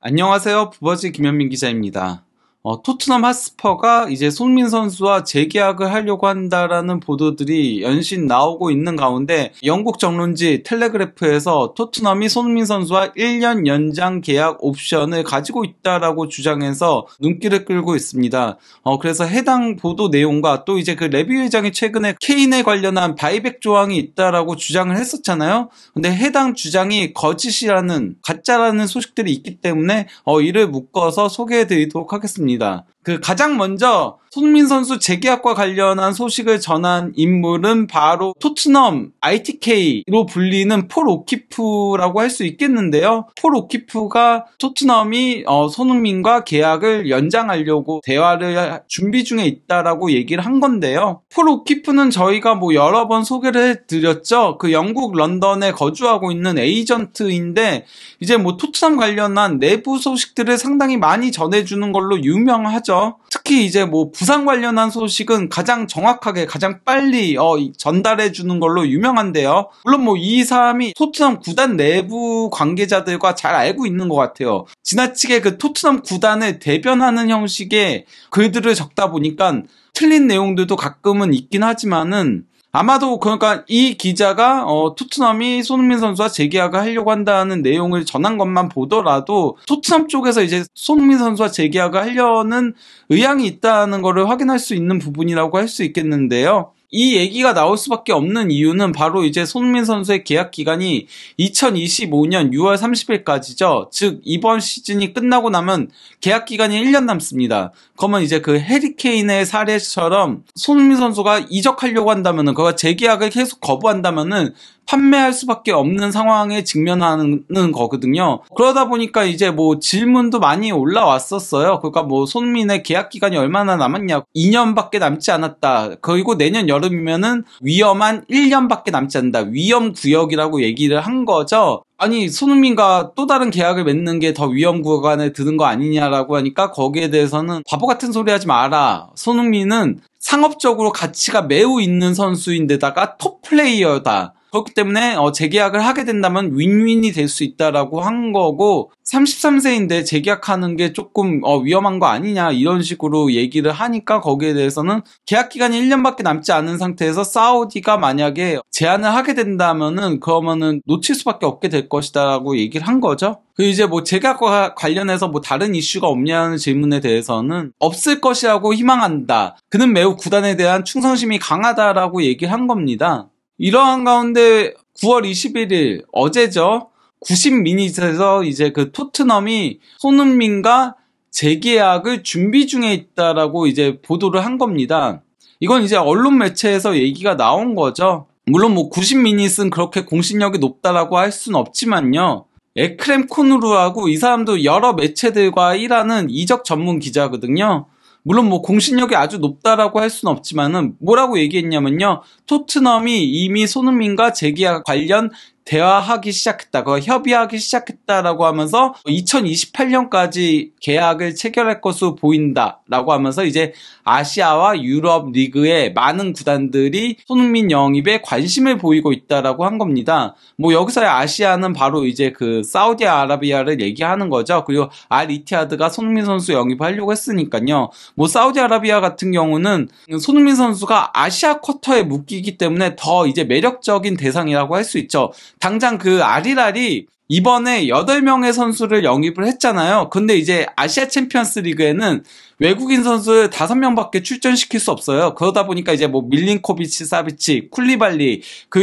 안녕하세요. 부버지 김현민 기자입니다. 토트넘 핫스퍼가 이제 손흥민 선수와 재계약을 하려고 한다라는 보도들이 연신 나오고 있는 가운데 영국 정론지 텔레그래프에서 토트넘이 손흥민 선수와 1년 연장 계약 옵션을 가지고 있다라고 주장해서 눈길을 끌고 있습니다. 그래서 해당 보도 내용과 또 이제 그 레비 회장이 최근에 케인에 관련한 바이백 조항이 있다라고 주장을 했었잖아요. 근데 해당 주장이 거짓이라는 가짜라는 소식들이 있기 때문에 이를 묶어서 소개해드리도록 하겠습니다. 가장 먼저 손흥민 선수 재계약과 관련한 소식을 전한 인물은 바로 토트넘 ITK로 불리는 폴 오키프라고 할 수 있겠는데요. 폴 오키프가 토트넘이 손흥민과 계약을 연장하려고 대화를 준비 중에 있다라고 얘기를 한 건데요. 폴 오키프는 저희가 여러 번 소개를 해드렸죠. 영국 런던에 거주하고 있는 에이전트인데 이제 토트넘 관련한 내부 소식들을 상당히 많이 전해주는 걸로 유명하죠. 특히 이제 부상 관련한 소식은 가장 정확하게 가장 빨리 전달해 주는 걸로 유명한데요. 물론 이 사람이 토트넘 구단 내부 관계자들과 잘 알고 있는 것 같아요. 지나치게 토트넘 구단을 대변하는 형식의 글들을 적다 보니까 틀린 내용들도 가끔은 있긴 하지만은 아마도 그러니까 이 기자가 토트넘이 손흥민 선수와 재계약을 하려고 한다는 내용을 전한 것만 보더라도 토트넘 쪽에서 이제 손흥민 선수와 재계약을 하려는 의향이 있다는 것을 확인할 수 있는 부분이라고 할 수 있겠는데요. 이 얘기가 나올 수밖에 없는 이유는 바로 이제 손흥민 선수의 계약 기간이 2025년 6월 30일까지죠. 즉 이번 시즌이 끝나고 나면 계약 기간이 1년 남습니다. 그러면 이제 해리 케인의 사례처럼 손흥민 선수가 이적하려고 한다면은 그가 재계약을 계속 거부한다면은 판매할 수밖에 없는 상황에 직면하는 거거든요. 그러다 보니까 이제 질문도 많이 올라왔었어요. 그러니까 손흥민의 계약 기간이 얼마나 남았냐. 2년밖에 남지 않았다. 그리고 내년 여름이면은 위험한 1년밖에 남지 않는다. 위험 구역이라고 얘기를 한 거죠. 아니 손흥민과 또 다른 계약을 맺는 게 더 위험 구간에 드는 거 아니냐라고 하니까 거기에 대해서는 바보 같은 소리 하지 마라. 손흥민은 상업적으로 가치가 매우 있는 선수인데다가 톱 플레이어다. 그렇기 때문에 재계약을 하게 된다면 윈윈이 될 수 있다라고 한 거고 33세인데 재계약하는 게 조금 위험한 거 아니냐 이런 식으로 얘기를 하니까 거기에 대해서는 계약 기간이 1년밖에 남지 않은 상태에서 사우디가 만약에 제안을 하게 된다면은 그러면은 놓칠 수밖에 없게 될 것이다라고 얘기를 한 거죠. 이제 재계약과 관련해서 다른 이슈가 없냐는 질문에 대해서는 없을 것이라고 희망한다. 그는 매우 구단에 대한 충성심이 강하다라고 얘기를 한 겁니다. 이러한 가운데 9월 21일 어제죠. 90미닛에서 이제 토트넘이 손흥민과 재계약을 준비 중에 있다라고 이제 보도를 한 겁니다. 이건 이제 언론 매체에서 얘기가 나온 거죠. 물론 90미닛은 그렇게 공신력이 높다라고 할 수는 없지만요. 에크렘 코누르하고 이 사람도 여러 매체들과 일하는 이적 전문 기자거든요. 물론 공신력이 아주 높다라고 할 수는 없지만은 뭐라고 얘기했냐면요. 토트넘이 이미 손흥민과 재계약 관련 대화하기 시작했다. 협의하기 시작했다라고 하면서 2028년까지 계약을 체결할 것으로 보인다라고 하면서 이제 아시아와 유럽 리그의 많은 구단들이 손흥민 영입에 관심을 보이고 있다라고 한 겁니다. 여기서의 아시아는 바로 이제 사우디아라비아를 얘기하는 거죠. 그리고 알 이티하드가 손흥민 선수 영입하려고 했으니까요. 사우디아라비아 같은 경우는 손흥민 선수가 아시아 쿼터에 묶이기 때문에 더 이제 매력적인 대상이라고 할 수 있죠. 당장 알히랄이 이번에 8명의 선수를 영입을 했잖아요. 근데 이제 아시아 챔피언스 리그에는 외국인 선수 5명밖에 출전시킬 수 없어요. 그러다 보니까 이제 밀린코비치, 사비치, 쿨리발리,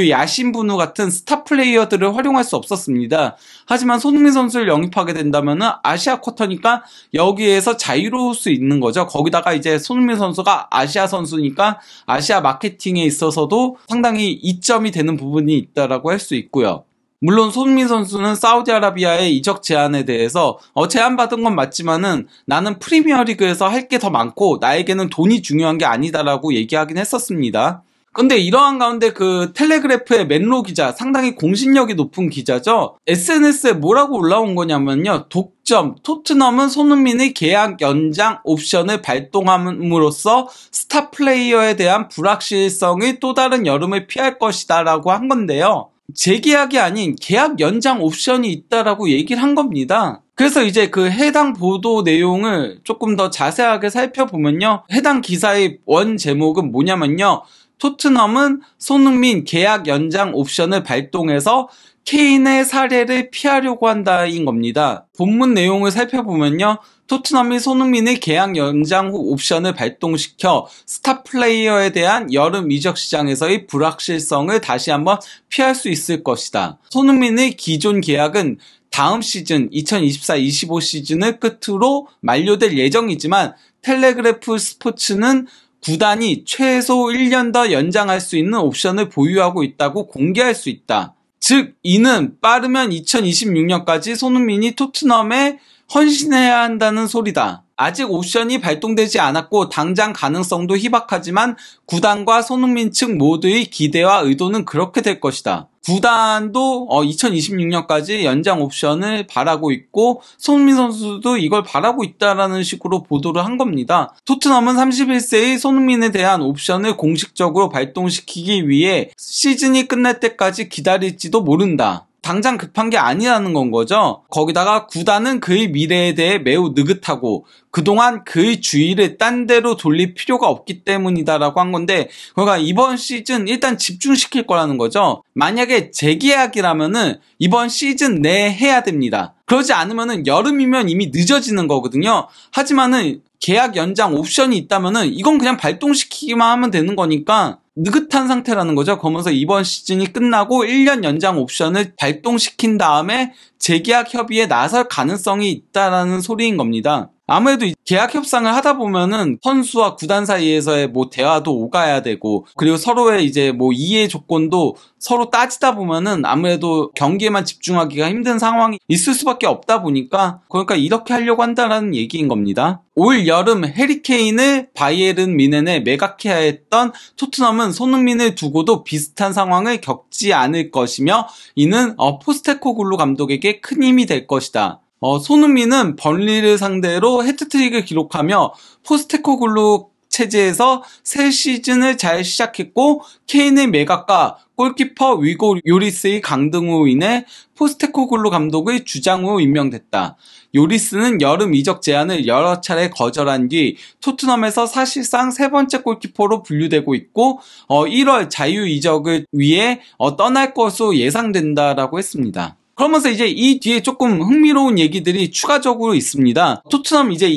야신부누 같은 스타 플레이어들을 활용할 수 없었습니다. 하지만 손흥민 선수를 영입하게 된다면은 아시아 쿼터니까 여기에서 자유로울 수 있는 거죠. 거기다가 이제 손흥민 선수가 아시아 선수니까 아시아 마케팅에 있어서도 상당히 이점이 되는 부분이 있다라고 할 수 있고요. 물론 손흥민 선수는 사우디아라비아의 이적 제안에 대해서 제안받은 건 맞지만은 나는 프리미어리그에서 할 게 더 많고 나에게는 돈이 중요한 게 아니다라고 얘기하긴 했었습니다. 근데 이러한 가운데 텔레그래프의 맨로 기자, 상당히 공신력이 높은 기자죠. SNS에 뭐라고 올라온 거냐면요. 독점, 토트넘은 손흥민의 계약 연장 옵션을 발동함으로써 스타 플레이어에 대한 불확실성의 또 다른 여름을 피할 것이다 라고 한 건데요. 재계약이 아닌 계약 연장 옵션이 있다라고 얘기를 한 겁니다. 그래서 이제 그 해당 보도 내용을 조금 더 자세하게 살펴보면요. 해당 기사의 원 제목은 뭐냐면요. 토트넘은 손흥민 계약 연장 옵션을 발동해서 케인의 사례를 피하려고 한다인 겁니다. 본문 내용을 살펴보면요. 토트넘이 손흥민의 계약 연장 후 옵션을 발동시켜 스타 플레이어에 대한 여름 이적 시장에서의 불확실성을 다시 한번 피할 수 있을 것이다. 손흥민의 기존 계약은 다음 시즌 2024-25 시즌을 끝으로 만료될 예정이지만 텔레그래프 스포츠는 구단이 최소 1년 더 연장할 수 있는 옵션을 보유하고 있다고 공개할 수 있다. 즉 이는 빠르면 2026년까지 손흥민이 토트넘에 헌신해야 한다는 소리다. 아직 옵션이 발동되지 않았고 당장 가능성도 희박하지만 구단과 손흥민 측 모두의 기대와 의도는 그렇게 될 것이다. 구단도 2026년까지 연장 옵션을 바라고 있고 손흥민 선수도 이걸 바라고 있다라는 식으로 보도를 한 겁니다. 토트넘은 31세의 손흥민에 대한 옵션을 공식적으로 발동시키기 위해 시즌이 끝날 때까지 기다릴지도 모른다. 당장 급한 게 아니라는 건 거죠. 거기다가 구단은 그의 미래에 대해 매우 느긋하고 그동안 그의 주의를 딴 데로 돌릴 필요가 없기 때문이다라고 한 건데, 그러니까 이번 시즌 일단 집중시킬 거라는 거죠. 만약에 재계약이라면은 이번 시즌 내에 해야 됩니다. 그러지 않으면은 여름이면 이미 늦어지는 거거든요. 하지만은 계약 연장 옵션이 있다면은 이건 그냥 발동시키기만 하면 되는 거니까 느긋한 상태라는 거죠. 그러면서 이번 시즌이 끝나고 1년 연장 옵션을 발동시킨 다음에 재계약 협의에 나설 가능성이 있다라는 소리인 겁니다. 아무래도 계약 협상을 하다 보면은 선수와 구단 사이에서의 대화도 오가야 되고, 그리고 서로의 이제 이해 조건도 서로 따지다 보면은 아무래도 경기에만 집중하기가 힘든 상황이 있을 수밖에 없다 보니까, 그러니까 이렇게 하려고 한다라는 얘기인 겁니다. 올 여름 해리 케인을 바이에른 뮌헨에 매각해야 했던 토트넘은 손흥민을 두고도 비슷한 상황을 겪지 않을 것이며, 이는 포스테코글루 감독에게 큰 힘이 될 것이다. 손흥민은 번리를 상대로 해트트릭을 기록하며 포스테코글루 체제에서 새 시즌을 잘 시작했고, 케인의 매각과 골키퍼 위고 요리스의 강등으로 인해 포스테코글루 감독의 주장으로 임명됐다. 요리스는 여름 이적 제안을 여러 차례 거절한 뒤 토트넘에서 사실상 세 번째 골키퍼로 분류되고 있고 1월 자유 이적을 위해 떠날 것으로 예상된다라고 했습니다. 그러면서 이제 이 뒤에 조금 흥미로운 얘기들이 추가적으로 있습니다. 토트넘 이제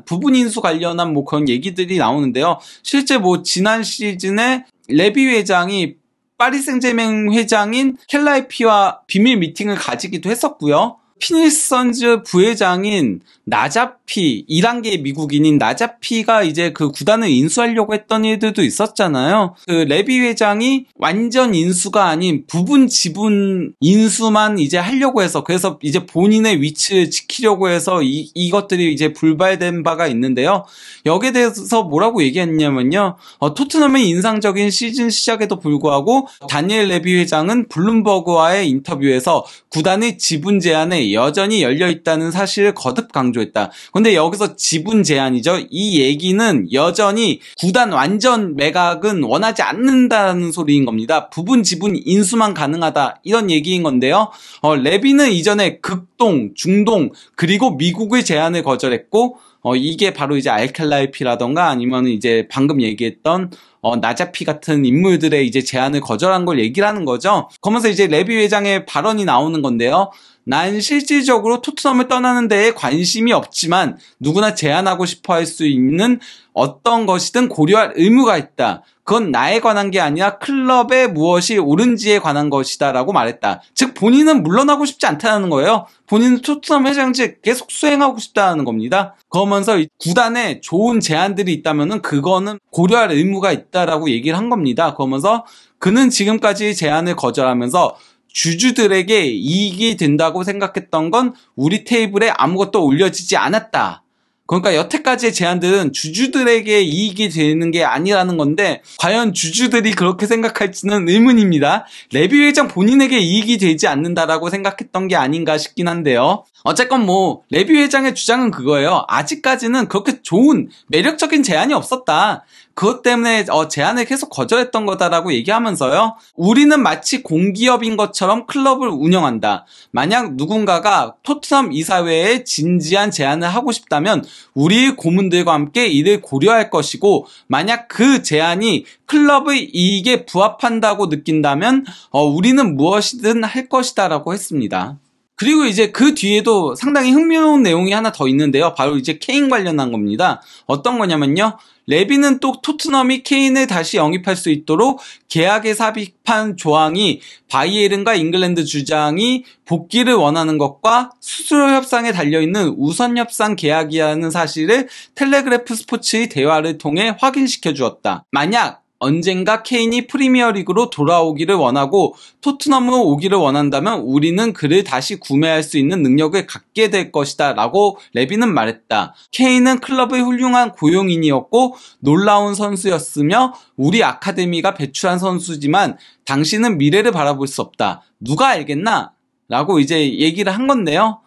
부분 인수 관련한 그런 얘기들이 나오는데요. 실제 지난 시즌에 레비 회장이 파리 생제맹 회장인 켈라이피와 비밀 미팅을 가지기도 했었고요. 피니스 선즈 부회장인 나자피, 1단계 미국인인 나자피가 이제 그 구단을 인수하려고 했던 일들도 있었잖아요. 그 레비 회장이 완전 인수가 아닌 부분 지분 인수만 이제 하려고 해서, 그래서 이제 본인의 위치를 지키려고 해서 이것들이 이제 불발된 바가 있는데요. 여기에 대해서 뭐라고 얘기했냐면요. 토트넘의 인상적인 시즌 시작에도 불구하고 다니엘 레비 회장은 블룸버그와의 인터뷰에서 구단의 지분 제한에 여전히 열려있다는 사실을 거듭 강조했다. 근데 여기서 지분 제한이죠. 이 얘기는 여전히 구단 완전 매각은 원하지 않는다는 소리인 겁니다. 부분 지분 인수만 가능하다, 이런 얘기인 건데요. 레비는 이전에 극동, 중동, 그리고 미국의 제안을 거절했고, 이게 바로 이제 알켈라이피라던가 아니면 이제 방금 얘기했던 나자피 같은 인물들의 이제 제안을 거절한 걸 얘기를 하는 거죠. 그러면서 이제 레비 회장의 발언이 나오는 건데요. 난 실질적으로 토트넘을 떠나는 데에 관심이 없지만 누구나 제안하고 싶어 할 수 있는 어떤 것이든 고려할 의무가 있다. 그건 나에 관한 게 아니라 클럽의 무엇이 옳은지에 관한 것이다 라고 말했다. 즉 본인은 물러나고 싶지 않다는 거예요. 본인은 토트넘 회장직 계속 수행하고 싶다는 겁니다. 그러면서 구단에 좋은 제안들이 있다면은 그거는 고려할 의무가 있다라고 얘기를 한 겁니다. 그러면서 그는 지금까지 제안을 거절하면서 주주들에게 이익이 된다고 생각했던 건 우리 테이블에 아무것도 올려지지 않았다. 그러니까 여태까지의 제안들은 주주들에게 이익이 되는 게 아니라는 건데 과연 주주들이 그렇게 생각할지는 의문입니다. 레비 회장 본인에게 이익이 되지 않는다라고 생각했던 게 아닌가 싶긴 한데요. 어쨌건 레비 회장의 주장은 그거예요. 아직까지는 그렇게 좋은 매력적인 제안이 없었다. 그것 때문에 제안을 계속 거절했던 거다라고 얘기하면서요. 우리는 마치 공기업인 것처럼 클럽을 운영한다. 만약 누군가가 토트넘 이사회에 진지한 제안을 하고 싶다면 우리 고문들과 함께 이를 고려할 것이고, 만약 그 제안이 클럽의 이익에 부합한다고 느낀다면 우리는 무엇이든 할 것이다 라고 했습니다. 그리고 이제 그 뒤에도 상당히 흥미로운 내용이 하나 더 있는데요. 바로 이제 케인 관련한 겁니다. 어떤 거냐면요. 레비는 또 토트넘이 케인을 다시 영입할 수 있도록 계약에 삽입한 조항이 바이에른과 잉글랜드 주장이 복귀를 원하는 것과 수수료 협상에 달려있는 우선 협상 계약이라는 사실을 텔레그래프 스포츠의 대화를 통해 확인시켜 주었다. 만약 언젠가 케인이 프리미어리그로 돌아오기를 원하고 토트넘으로 오기를 원한다면 우리는 그를 다시 구매할 수 있는 능력을 갖게 될 것이다 라고 레비는 말했다. 케인은 클럽의 훌륭한 고용인이었고 놀라운 선수였으며 우리 아카데미가 배출한 선수지만 당신은 미래를 바라볼 수 없다. 누가 알겠나? 라고 이제 얘기를 한 건데요.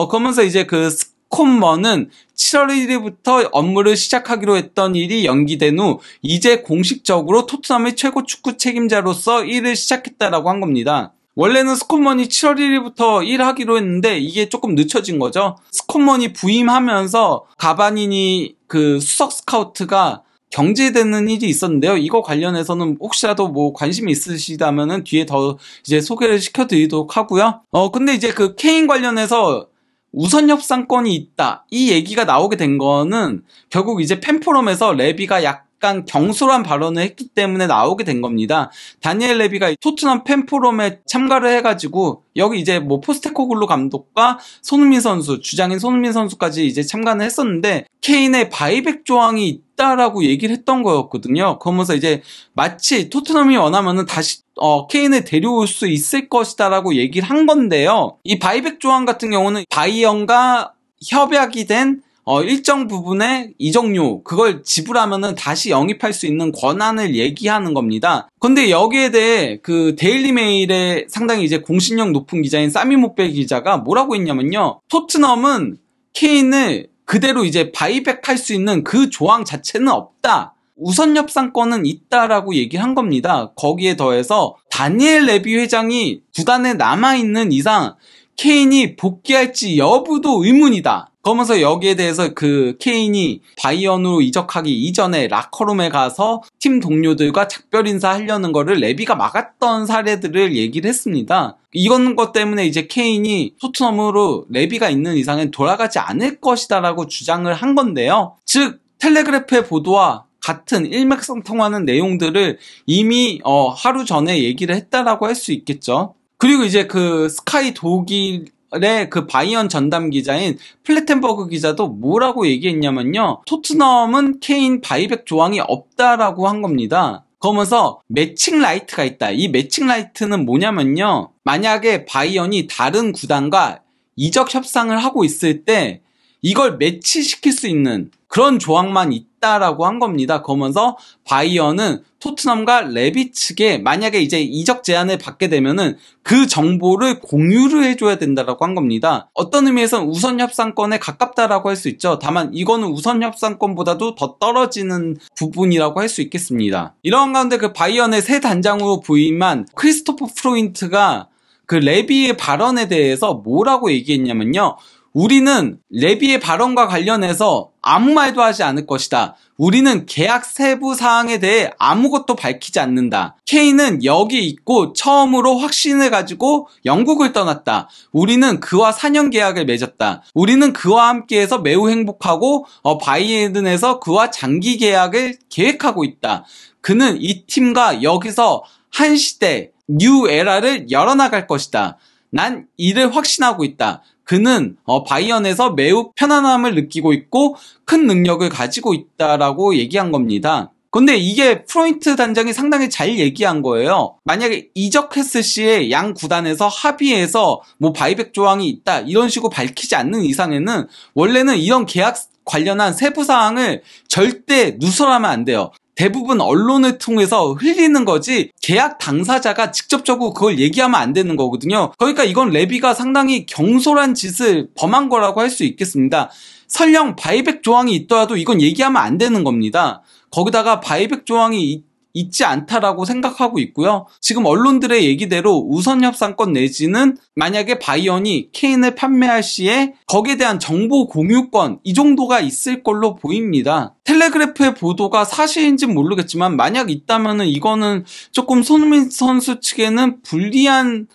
그러면서 이제 그 스콧먼은 7월 1일부터 업무를 시작하기로 했던 일이 연기된 후 이제 공식적으로 토트넘의 최고 축구 책임자로서 일을 시작했다라고 한 겁니다. 원래는 스콧먼이 7월 1일부터 일하기로 했는데 이게 조금 늦춰진 거죠. 스콧먼이 부임하면서 가바니니 그 수석 스카우트가 경질되는 일이 있었는데요. 이거 관련해서는 혹시라도 뭐 관심이 있으시다면은 뒤에 더 이제 소개를 시켜드리도록 하고요. 근데 이제 그 케인 관련해서 우선 협상권이 있다. 이 얘기가 나오게 된 거는 결국 이제 팬포럼에서 레비가 약간 경솔한 발언을 했기 때문에 나오게 된 겁니다. 다니엘 레비가 토트넘 팬포럼에 참가를 해가지고 여기 이제 뭐 포스테코글루 감독과 손흥민 선수, 주장인 손흥민 선수까지 이제 참가를 했었는데 케인의 바이백 조항이 있다라고 얘기를 했던 거였거든요. 그러면서 이제 마치 토트넘이 원하면은 다시 케인을 데려올 수 있을 것이다라고 얘기를 한 건데요. 이 바이백 조항 같은 경우는 바이언과 협약이 된 일정 부분의 이적료 그걸 지불하면은 다시 영입할 수 있는 권한을 얘기하는 겁니다. 근데 여기에 대해 그 데일리 메일의 상당히 이제 공신력 높은 기자인 사미 모벨 기자가 뭐라고 했냐면요. 토트넘은 케인을 그대로 이제 바이백할 수 있는 그 조항 자체는 없다. 우선 협상권은 있다라고 얘기를 한 겁니다. 거기에 더해서 다니엘 레비 회장이 구단에 남아있는 이상 케인이 복귀할지 여부도 의문이다. 그러면서 여기에 대해서 그 케인이 바이언으로 이적하기 이전에 라커룸에 가서 팀 동료들과 작별 인사하려는 거를 레비가 막았던 사례들을 얘기를 했습니다. 이런 것 때문에 이제 케인이 토트넘으로 레비가 있는 이상은 돌아가지 않을 것이다라고 주장을 한 건데요. 즉 텔레그래프의 보도와 같은 일맥상통하는 내용들을 이미 하루 전에 얘기를 했다라고 할 수 있겠죠. 그리고 이제 그 스카이 독일의 그 바이언 전담 기자인 플래텐버그 기자도 뭐라고 얘기했냐면요. 토트넘은 케인 바이백 조항이 없다라고 한 겁니다. 그러면서 매칭 라이트가 있다. 이 매칭 라이트는 뭐냐면요. 만약에 바이언이 다른 구단과 이적 협상을 하고 있을 때 이걸 매치시킬 수 있는 그런 조항만 있다라고 한 겁니다. 그러면서 바이언은 토트넘과 레비 측에 만약에 이제 이적 제안을 받게 되면은 그 정보를 공유를 해줘야 된다라고 한 겁니다. 어떤 의미에서는 우선 협상권에 가깝다라고 할 수 있죠. 다만 이거는 우선 협상권보다도 더 떨어지는 부분이라고 할 수 있겠습니다. 이러한 가운데 그 바이언의 새 단장으로 부임한 크리스토퍼 프로인트가 그 레비의 발언에 대해서 뭐라고 얘기했냐면요. 우리는 레비의 발언과 관련해서 아무 말도 하지 않을 것이다. 우리는 계약 세부 사항에 대해 아무것도 밝히지 않는다. 케인은 여기 있고 처음으로 확신을 가지고 영국을 떠났다. 우리는 그와 4년 계약을 맺었다. 우리는 그와 함께해서 매우 행복하고 바이에른에서 그와 장기 계약을 계획하고 있다. 그는 이 팀과 여기서 한 시대, 뉴 에라를 열어나갈 것이다. 난 이를 확신하고 있다. 그는 바이언에서 매우 편안함을 느끼고 있고 큰 능력을 가지고 있다라고 얘기한 겁니다. 근데 이게 프로인트 단장이 상당히 잘 얘기한 거예요. 만약에 이적했을 시에 양 구단에서 합의해서 뭐 바이백 조항이 있다 이런 식으로 밝히지 않는 이상에는 원래는 이런 계약 관련한 세부 사항을 절대 누설하면 안 돼요. 대부분 언론을 통해서 흘리는 거지 계약 당사자가 직접적으로 그걸 얘기하면 안 되는 거거든요. 그러니까 이건 레비가 상당히 경솔한 짓을 범한 거라고 할 수 있겠습니다. 설령 바이백 조항이 있더라도 이건 얘기하면 안 되는 겁니다. 거기다가 바이백 조항이 있지 않다라고 생각하고 있고요. 지금 언론들의 얘기대로 우선 협상권 내지는 만약에 바이언이 케인을 판매할 시에 거기에 대한 정보 공유권 이 정도가 있을 걸로 보입니다. 텔레그래프의 보도가 사실인지는 모르겠지만 만약 있다면은 이거는 조금 손흥민 선수 측에는 불리한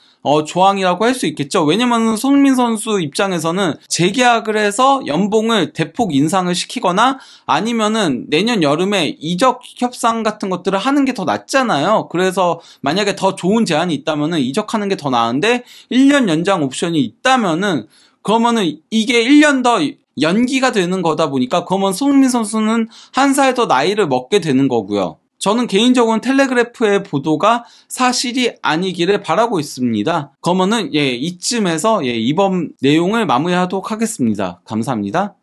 조항이라고 할 수 있겠죠. 왜냐면 손흥민 선수 입장에서는 재계약을 해서 연봉을 대폭 인상을 시키거나 아니면은 내년 여름에 이적 협상 같은 것들을 하는 게 더 낫잖아요. 그래서 만약에 더 좋은 제안이 있다면은 이적하는 게 더 나은데 1년 연장 옵션이 있다면은 그러면은 이게 1년 더 연기가 되는 거다 보니까 그러면 손흥민 선수는 한 살 더 나이를 먹게 되는 거고요. 저는 개인적으로는 텔레그래프의 보도가 사실이 아니기를 바라고 있습니다. 그러면은 이쯤에서 이번 내용을 마무리하도록 하겠습니다. 감사합니다.